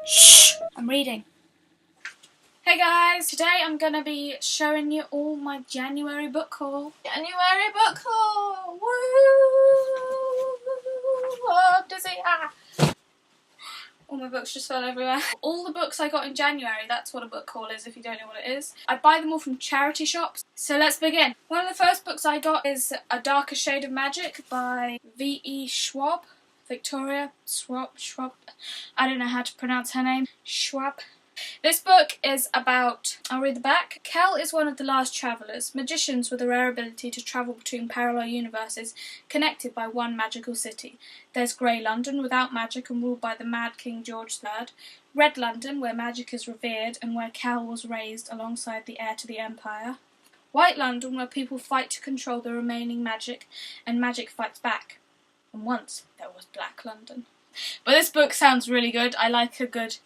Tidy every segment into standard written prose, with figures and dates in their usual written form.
Shh! I'm reading. Hey guys, today I'm going to be showing you all my January book haul. January book haul! Woo! Oh, dizzy! Ah! All my books just fell everywhere. All the books I got in January, that's what a book haul is if you don't know what it is. I buy them all from charity shops. So let's begin. One of the first books I got is A Darker Shade of Magic by V.E. Schwab. Victoria Schwab. I don't know how to pronounce her name. Schwab. This book is about, I'll read the back. Kel is one of the last travellers, magicians with a rare ability to travel between parallel universes connected by one magical city. There's Grey London, without magic and ruled by the mad King George III. Red London, where magic is revered and where Kel was raised alongside the heir to the Empire. White London, where people fight to control the remaining magic and magic fights back. And once there was Black London. But this book sounds really good. I like a good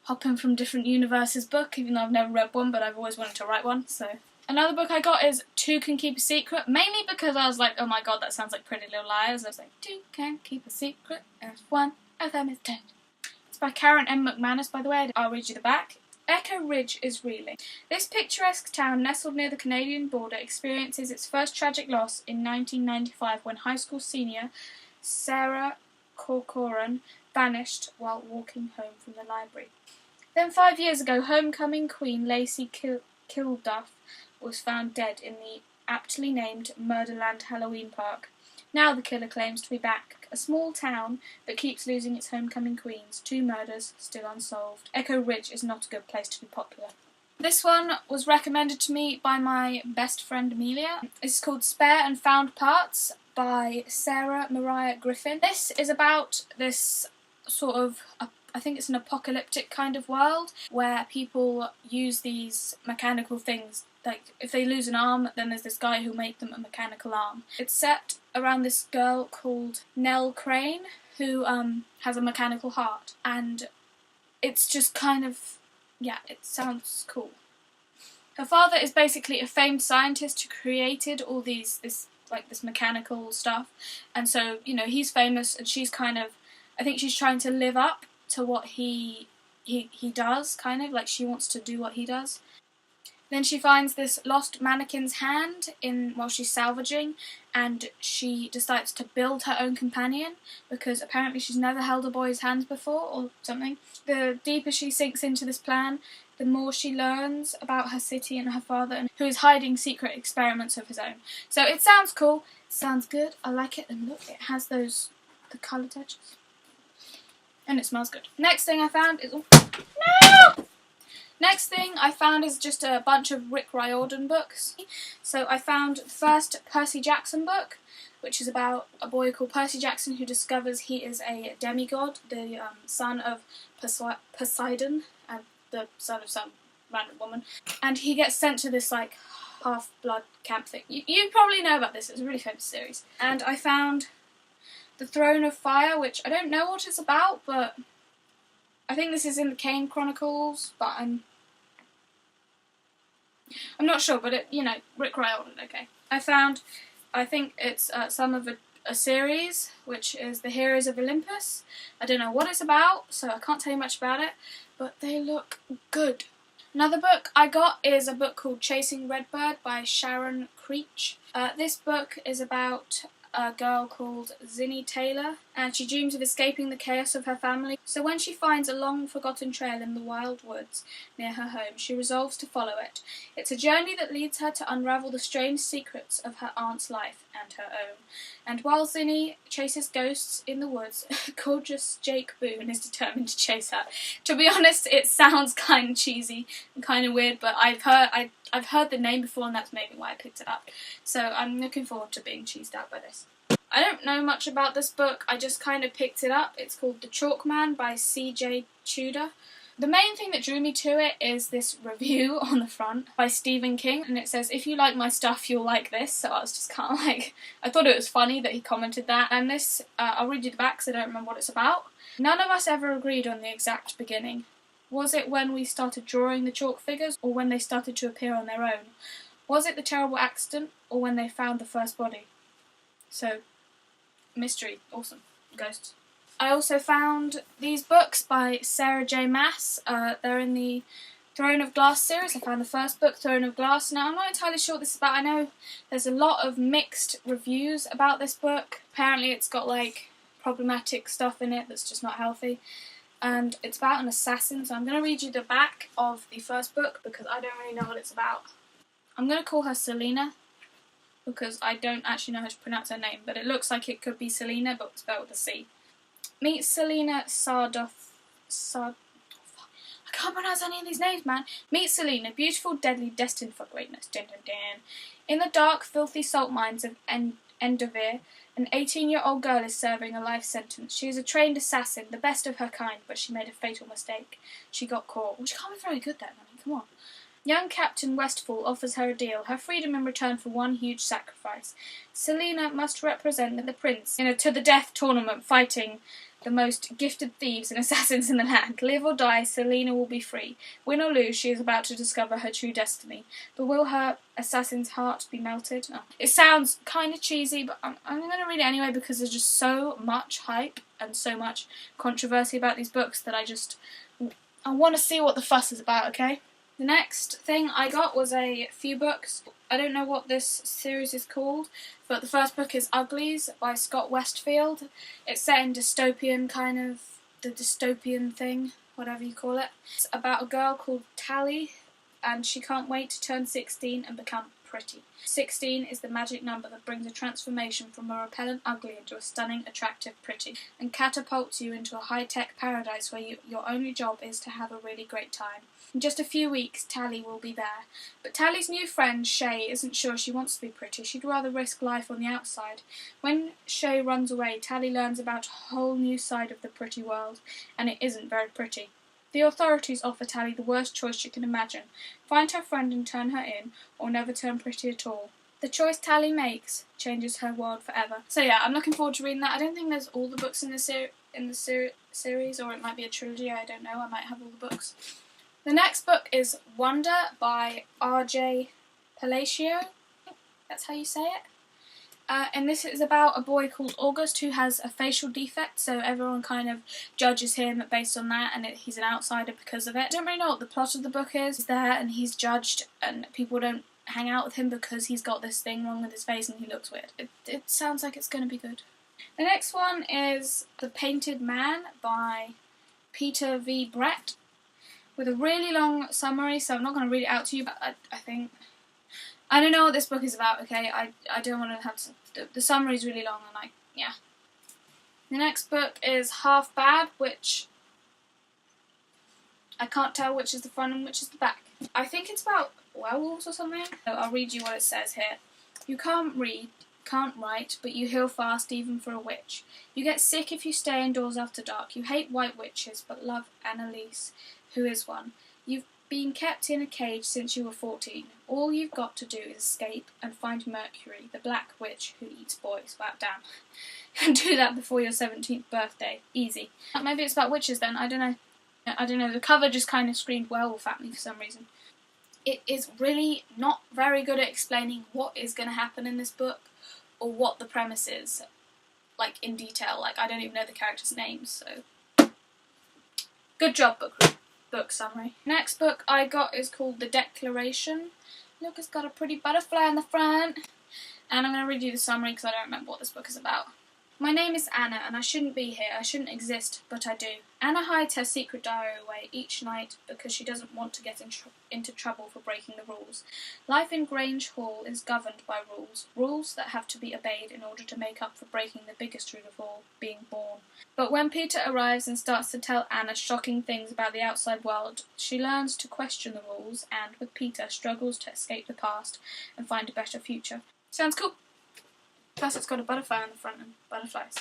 hopping from different universes book, even though I've never read one, but I've always wanted to write one, so. Another book I got is Two Can Keep a Secret, mainly because I was like, oh my god, that sounds like Pretty Little Liars. I was like, two can keep a secret, and one of them is dead. It's by Karen M. McManus, by the way. I'll read you the back. Echo Ridge is reeling. This picturesque town nestled near the Canadian border experiences its first tragic loss in 1995 when high school senior Sarah Corcoran vanished while walking home from the library. Then 5 years ago, homecoming queen Lacey Kilduff was found dead in the aptly named Murderland Halloween Park. Now the killer claims to be back. A small town that keeps losing its homecoming queens. 2 murders still unsolved. Echo Ridge is not a good place to be popular. This one was recommended to me by my best friend Amelia. It's called Spare and Found Parts by Sarah Mariah Griffin. This is about this sort of, I think it's an apocalyptic kind of world where people use these mechanical things. Like, if they lose an arm, then there's this guy who'll make them a mechanical arm. It's set around this girl called Nell Crane, who has a mechanical heart. And it's just kind of, yeah, it sounds cool. Her father is basically a famed scientist who created all this mechanical stuff. And so, you know, he's famous and she's kind of, I think she's trying to live up to what he does, kind of, like she wants to do what he does. Then she finds this lost mannequin's hand while she's salvaging, and she decides to build her own companion because apparently she's never held a boy's hands before or something. The deeper she sinks into this plan, the more she learns about her city and her father, and who is hiding secret experiments of his own. So it sounds cool, it sounds good, I like it, and look, it has the coloured edges. And it smells good. Next thing I found is... No! Next thing I found is just a bunch of Rick Riordan books. So I found the first Percy Jackson book, which is about a boy called Percy Jackson who discovers he is a demigod, the son of Poseidon, and the son of some random woman. And he gets sent to this, like, half-blood camp thing. You probably know about this, it's a really famous series. And I found The Throne of Fire, which I don't know what it's about, but I think this is in the Kane Chronicles, but I'm not sure, but it, you know, Rick Riordan, okay. I think it's some of a series, which is The Heroes of Olympus. I don't know what it's about, so I can't tell you much about it, but they look good. Another book I got is a book called Chasing Redbird by Sharon Creech. This book is about a girl called Zinnie Taylor, and she dreams of escaping the chaos of her family. So when she finds a long-forgotten trail in the wild woods near her home, she resolves to follow it. It's a journey that leads her to unravel the strange secrets of her aunt's life and her own. And while Zinnie chases ghosts in the woods, gorgeous Jake Boone is determined to chase her. To be honest, it sounds kind of cheesy and kind of weird, but I've heard the name before, and that's maybe why I picked it up. So I'm looking forward to being cheesed out by this. I don't know much about this book, I just kind of picked it up. It's called The Chalk Man by C.J. Tudor. The main thing that drew me to it is this review on the front by Stephen King, and it says, if you like my stuff, you'll like this. So I was just kind of like, I thought it was funny that he commented that. And this, I'll read you the back because I don't remember what it's about. None of us ever agreed on the exact beginning. Was it when we started drawing the chalk figures, or when they started to appear on their own? Was it the terrible accident, or when they found the first body? So, mystery, awesome, ghosts. I also found these books by Sarah J Maas. They're in the Throne of Glass series. I found the first book, Throne of Glass. Now, I'm not entirely sure what this is about. I know there's a lot of mixed reviews about this book. Apparently it's got like problematic stuff in it that's just not healthy. And it's about an assassin, so I'm going to read you the back of the first book because I don't really know what it's about. I'm going to call her Selena because I don't actually know how to pronounce her name, but it looks like it could be Selena, but spelled with a C. Meet Selena I can't pronounce any of these names, man. Meet Selena, beautiful, deadly, destined for greatness. Dun, dun, dun. In the dark, filthy salt mines of Endovir, an 18-year-old girl is serving a life sentence. She is a trained assassin, the best of her kind, but she made a fatal mistake. She got caught. Well, she can't be very good then, I mean, come on. Young Captain Westfall offers her a deal, her freedom in return for one huge sacrifice. Selena must represent the prince in a to-the-death tournament fighting the most gifted thieves and assassins in the land. Live or die, Selena will be free. Win or lose, she is about to discover her true destiny. But will her assassin's heart be melted? Oh. It sounds kind of cheesy, but I'm going to read it anyway because there's just so much hype and so much controversy about these books that I want to see what the fuss is about, okay? The next thing I got was a few books. I don't know what this series is called, but the first book is Uglies by Scott Westfield. It's set in dystopian the dystopian thing, whatever you call it. It's about a girl called Tally, and she can't wait to turn 16 and become pretty. 16 is the magic number that brings a transformation from a repellent ugly into a stunning, attractive pretty, and catapults you into a high-tech paradise where your only job is to have a really great time. In just a few weeks, Tally will be there. But Tally's new friend, Shay, isn't sure she wants to be pretty. She'd rather risk life on the outside. When Shay runs away, Tally learns about a whole new side of the pretty world, and it isn't very pretty. The authorities offer Tally the worst choice she can imagine. Find her friend and turn her in, or never turn pretty at all. The choice Tally makes changes her world forever. So yeah, I'm looking forward to reading that. I don't think there's all the books in the series, or it might be a trilogy, I don't know. I might have all the books. The next book is Wonder by R.J. Palacio. I think that's how you say it. And this is about a boy called August who has a facial defect, so everyone kind of judges him based on that, and he's an outsider because of it. I don't really know what the plot of the book is. He's there and he's judged, and people don't hang out with him because he's got this thing wrong with his face and he looks weird. It sounds like it's going to be good. The next one is The Painted Man by Peter V. Brett, with a really long summary, so I'm not going to read it out to you, but I don't know what this book is about, okay? I don't want to have to... The summary's really long, and yeah. The next book is Half Bad, which... I can't tell which is the front and which is the back. I think it's about werewolves or something. So I'll read you what it says here. You can't read, can't write, but you heal fast even for a witch. You get sick if you stay indoors after dark. You hate white witches, but love Annalise, who is one. You've been kept in a cage since you were 14. All you've got to do is escape and find Mercury, the black witch who eats boys. Wow, damn. And do that before your 17th birthday. Easy. Maybe it's about witches then, I don't know. The cover just kind of screamed werewolf at me for some reason. It is really not very good at explaining what is going to happen in this book, or what the premise is, like, in detail. Like, I don't even know the characters' names, so... Good job, book summary. Next book I got is called The Declaration. Look, it's got a pretty butterfly on the front. And I'm going to read you the summary because I don't remember what this book is about. My name is Anna, and I shouldn't be here. I shouldn't exist, but I do. Anna hides her secret diary away each night because she doesn't want to get into trouble for breaking the rules. Life in Grange Hall is governed by rules that have to be obeyed in order to make up for breaking the biggest rule of all, being born. But when Peter arrives and starts to tell Anna shocking things about the outside world, she learns to question the rules and, with Peter, struggles to escape the past and find a better future. Sounds cool. Plus it's got a butterfly on the front and butterflies.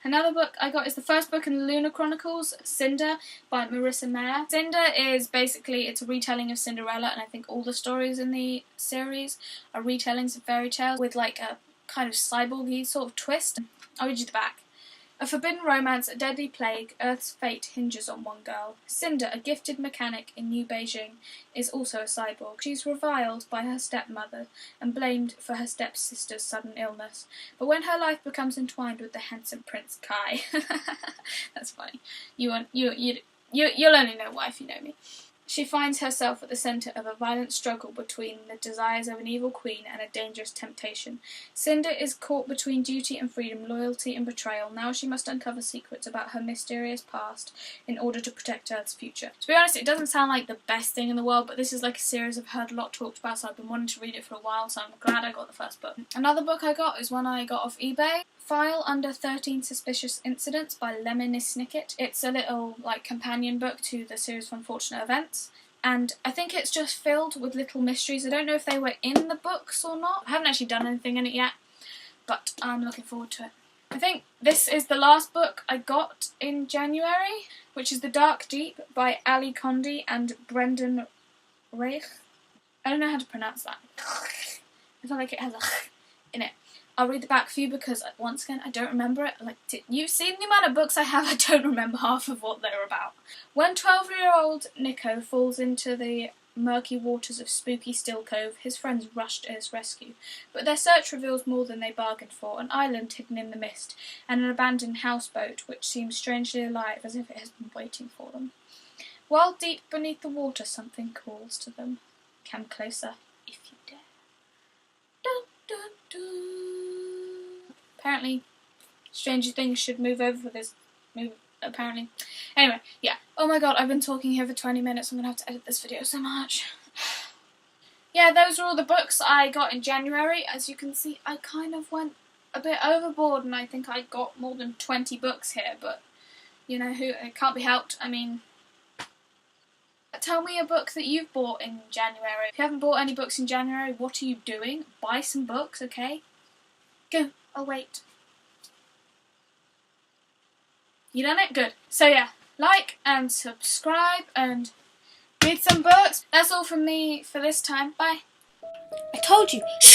Another book I got is the first book in the Lunar Chronicles, Cinder, by Marissa Mayer. Cinder is basically, it's a retelling of Cinderella, and I think all the stories in the series are retellings of fairy tales with like a kind of cyborgy sort of twist. I'll read you the back. A forbidden romance, a deadly plague, Earth's fate hinges on one girl. Cinder, a gifted mechanic in New Beijing, is also a cyborg. She's reviled by her stepmother and blamed for her stepsister's sudden illness. But when her life becomes entwined with the handsome Prince Kai, that's funny. You'll only know why if you know me. She finds herself at the centre of a violent struggle between the desires of an evil queen and a dangerous temptation. Cinder is caught between duty and freedom, loyalty and betrayal. Now she must uncover secrets about her mysterious past in order to protect Earth's future. To be honest, it doesn't sound like the best thing in the world, but this is like a series I've heard a lot talked about, so I've been wanting to read it for a while, so I'm glad I got the first book. Another book I got is one I got off eBay. File Under 13 Suspicious Incidents by Lemony Snicket. It's a little companion book to the series of unfortunate events, and I think it's just filled with little mysteries. I don't know if they were in the books or not. I haven't actually done anything in it yet, but I'm looking forward to it. I think this is the last book I got in January, which is The Dark Deep by Ali Condé and Brendan Reich. I don't know how to pronounce that. I feel like it has a in it. I'll read the back for you because, once again, I don't remember it. You've seen the amount of books I have, I don't remember half of what they're about. When 12-year-old Nico falls into the murky waters of spooky Still Cove, his friends rush to his rescue. But their search reveals more than they bargained for: an island hidden in the mist, and an abandoned houseboat which seems strangely alive, as if it has been waiting for them. While deep beneath the water, something calls to them. Come closer, if you dare. Dun, dun, dun. Apparently, Stranger Things should move over for this movie, apparently. Anyway, yeah. Oh my god, I've been talking here for 20 minutes. I'm going to have to edit this video so much. Yeah, those are all the books I got in January. As you can see, I kind of went a bit overboard, and I think I got more than 20 books here, but, you know, it can't be helped. I mean, tell me a book that you've bought in January. If you haven't bought any books in January, what are you doing? Buy some books, okay? Go. I'll wait. You done it? Good. So yeah, like and subscribe and read some books. That's all from me for this time. Bye. I told you. Shh.